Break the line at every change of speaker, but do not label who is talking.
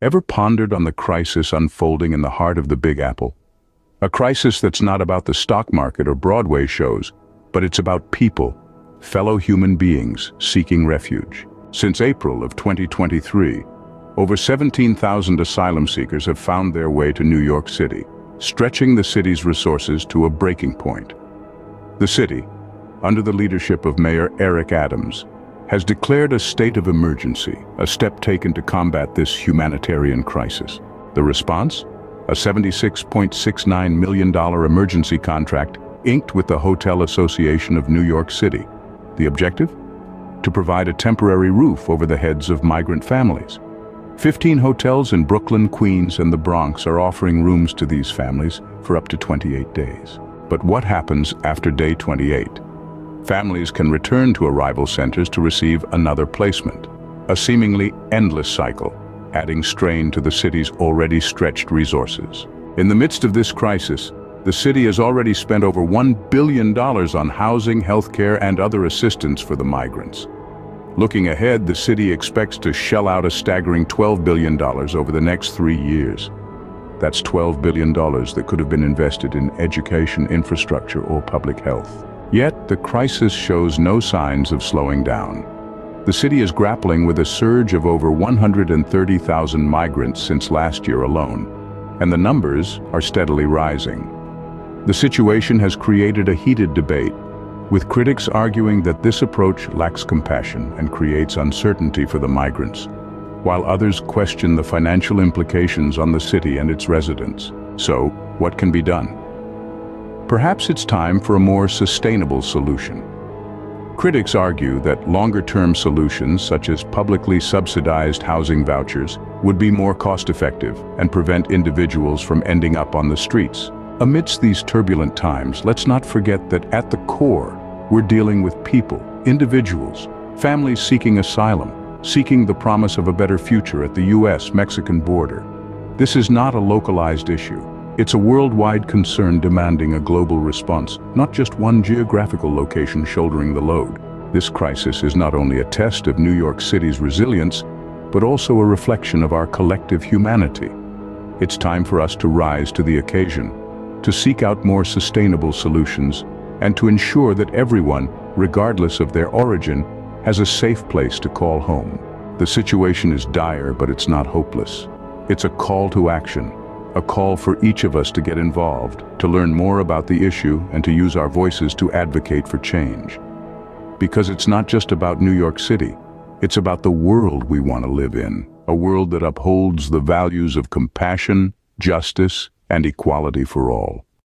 Ever pondered on the crisis unfolding in the heart of the Big Apple? A crisis that's not about the stock market or Broadway shows, but it's about people, fellow human beings seeking refuge. Since April of 2023, over 17,000 asylum seekers have found their way to New York City, stretching the city's resources to a breaking point. The city, under the leadership of Mayor Eric Adams, has declared a state of emergency, a step taken to combat this humanitarian crisis. The response? A $76.69 million emergency contract inked with the Hotel Association of New York City. The objective? To provide a temporary roof over the heads of migrant families. 15 hotels in Brooklyn, Queens, and the Bronx are offering rooms to these families for up to 28 days. But what happens after day 28? Families can return to arrival centers to receive another placement, a seemingly endless cycle, adding strain to the city's already stretched resources. In the midst of this crisis, the city has already spent over $1 billion on housing, healthcare, and other assistance for the migrants. Looking ahead, the city expects to shell out a staggering $12 billion over the next 3 years. That's $12 billion that could have been invested in education, infrastructure, or public health. Yet, the crisis shows no signs of slowing down. The city is grappling with a surge of over 130,000 migrants since last year alone, and the numbers are steadily rising. The situation has created a heated debate, with critics arguing that this approach lacks compassion and creates uncertainty for the migrants, while others question the financial implications on the city and its residents. So, what can be done? Perhaps it's time for a more sustainable solution. Critics argue that longer-term solutions, such as publicly subsidized housing vouchers, would be more cost-effective and prevent individuals from ending up on the streets. Amidst these turbulent times, let's not forget that at the core, we're dealing with people, individuals, families seeking asylum, seeking the promise of a better future at the US-Mexican border. This is not a localized issue. It's a worldwide concern demanding a global response, not just one geographical location shouldering the load. This crisis is not only a test of New York City's resilience, but also a reflection of our collective humanity. It's time for us to rise to the occasion, to seek out more sustainable solutions, and to ensure that everyone, regardless of their origin, has a safe place to call home. The situation is dire, but it's not hopeless. It's a call to action. A call for each of us to get involved, to learn more about the issue, and to use our voices to advocate for change. Because it's not just about New York City, it's about the world we want to live in, a world that upholds the values of compassion, justice, and equality for all.